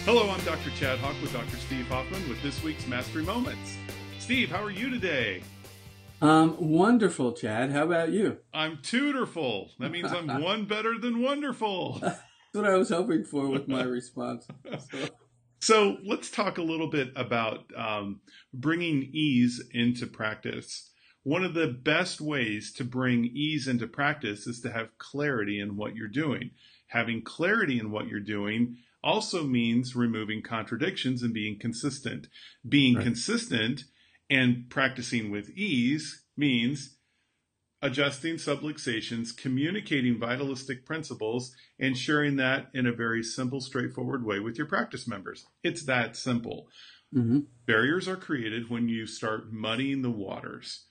Hello, I'm Dr. Chad Hawk with Dr. Steve Hoffman with this week's Mastery Moments. Steve, how are you today? Wonderful, Chad. How about you? I'm tutorful. That means I'm one better than wonderful. That's what I was hoping for with my response. So let's talk a little bit about bringing ease into practice. One of the best ways to bring ease into practice is to have clarity in what you're doing. Having clarity in what you're doing also means removing contradictions and being consistent. Being Right. consistent and practicing with ease means adjusting subluxations, communicating vitalistic principles, and sharing that in a very simple, straightforward way with your practice members. It's that simple. Mm-hmm. Barriers are created when you start muddying the waters.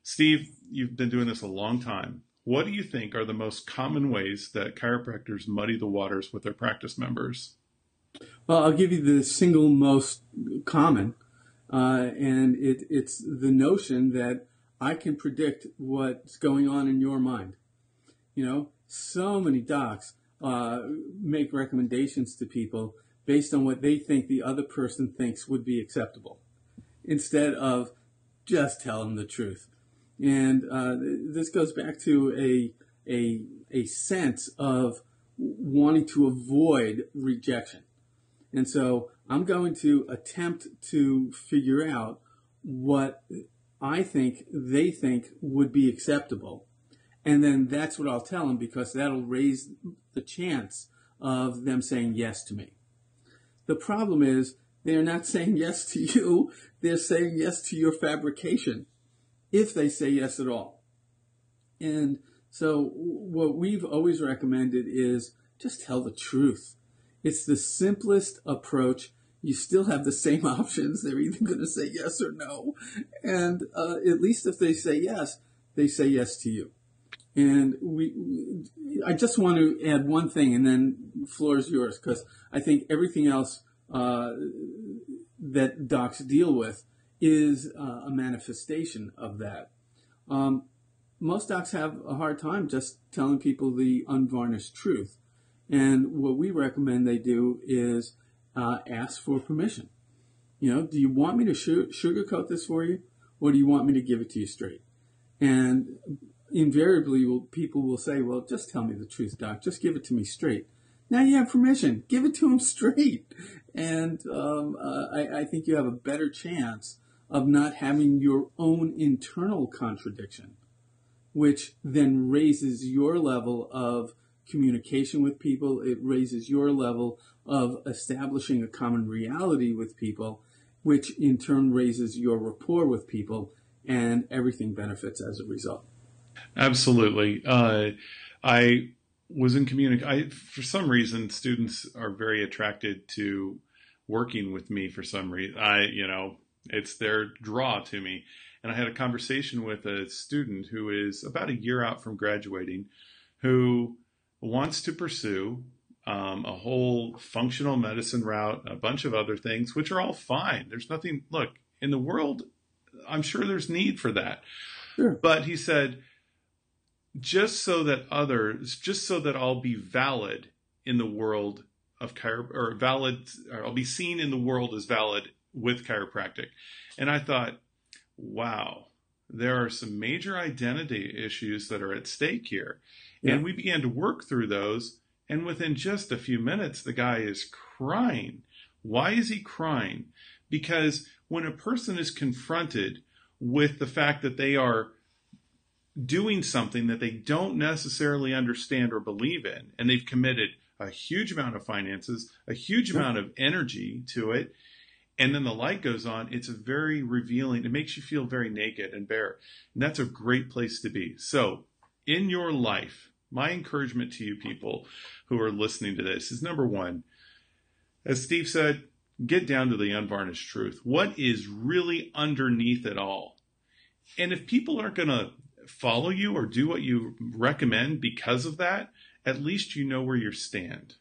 Steve, you've been doing this a long time. What do you think are the most common ways that chiropractors muddy the waters with their practice members? Well, I'll give you the single most common, and it's the notion that I can predict what's going on in your mind. You know, so many docs make recommendations to people based on what they think the other person thinks would be acceptable, instead of just tell them the truth. And this goes back to a sense of wanting to avoid rejection. And so I'm going to attempt to figure out what I think they think would be acceptable. And then that's what I'll tell them, because that'll raise the chance of them saying yes to me. The problem is they're not saying yes to you. They're saying yes to your fabrication, if they say yes at all. And so what we've always recommended is just tell the truth. It's the simplest approach. You still have the same options. They're either going to say yes or no. And at least if they say yes to you. And I just want to add one thing, and then the floor is yours, because I think everything else that docs deal with is a manifestation of that. Most docs have a hard time just telling people the unvarnished truth. And what we recommend they do is ask for permission. You know, do you want me to sugarcoat this for you, or do you want me to give it to you straight? And invariably, people will say, well, just tell me the truth, doc. Just give it to me straight. Now you have permission. Give it to them straight. And I think you have a better chance of not having your own internal contradiction, which then raises your level of communication with people. It raises your level of establishing a common reality with people, which in turn raises your rapport with people, and everything benefits as a result. Absolutely. I was in for some reason, students are very attracted to working with me for some reason. It's their draw to me. And I had a conversation with a student who is about a year out from graduating, who wants to pursue a whole functional medicine route, a bunch of other things, which are all fine. There's nothing, look, in the world, I'm sure there's need for that. Sure. But he said, just so that I'll be valid in the world of I'll be seen in the world as valid with chiropractic. And I thought, wow, there are some major identity issues that are at stake here. Yeah. And we began to work through those. And within just a few minutes, the guy is crying. Why is he crying? Because when a person is confronted with the fact that they are doing something that they don't necessarily understand or believe in, and they've committed a huge amount of finances, a huge amount of energy to it, and then the light goes on, it's a very revealing. It makes you feel very naked and bare. And that's a great place to be. So in your life, my encouragement to you people who are listening to this is, number one, as Steve said, get down to the unvarnished truth. What is really underneath it all? And if people aren't going to follow you or do what you recommend because of that, at least you know where you stand.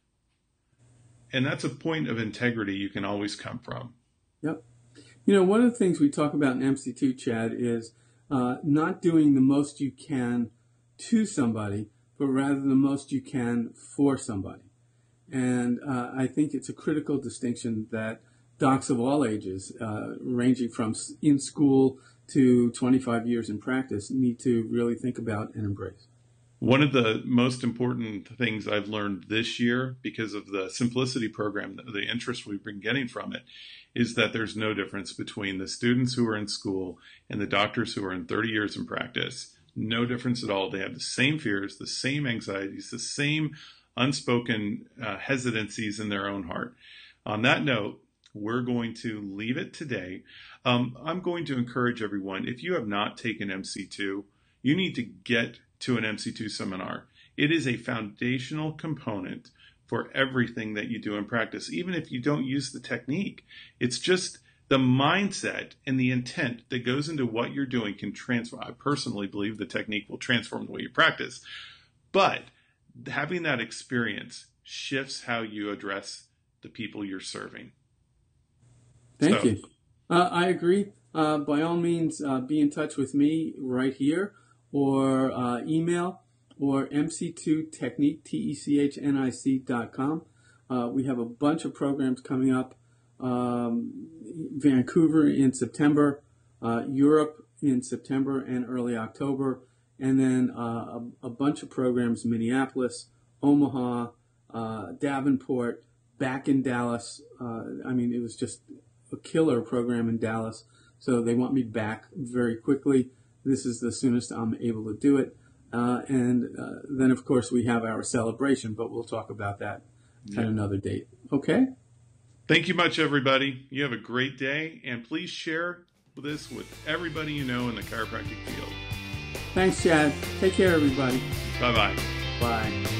And that's a point of integrity you can always come from. Yep. You know, one of the things we talk about in MC2, Chad, is not doing the most you can to somebody, but rather the most you can for somebody. And I think it's a critical distinction that docs of all ages, ranging from in school to 25 years in practice, need to really think about and embrace. One of the most important things I've learned this year, because of the Simplicity program, the interest we've been getting from it, is that there's no difference between the students who are in school and the doctors who are in 30 years in practice. No difference at all. They have the same fears, the same anxieties, the same unspoken hesitancies in their own heart. On that note, we're going to leave it today. I'm going to encourage everyone, if you have not taken MC2, you need to get to an MC2 seminar. It is a foundational component for everything that you do in practice, even if you don't use the technique. It's just the mindset and the intent that goes into what you're doing can transform. I personally believe the technique will transform the way you practice. But having that experience shifts how you address the people you're serving. Thank you. I agree. By all means, be in touch with me right here, or email, or MC2Technique, TECHNIC.com. We have a bunch of programs coming up. Vancouver in September, Europe in September and early October, and then a bunch of programs in Minneapolis, Omaha, Davenport, back in Dallas. It was just a killer program in Dallas, so they want me back very quickly. This is the soonest I'm able to do it. And then, of course, we have our celebration, but we'll talk about that at another date. Okay? Thank you much, everybody. You have a great day, and please share this with everybody you know in the chiropractic field. Thanks, Chad. Take care, everybody. Bye-bye. Bye.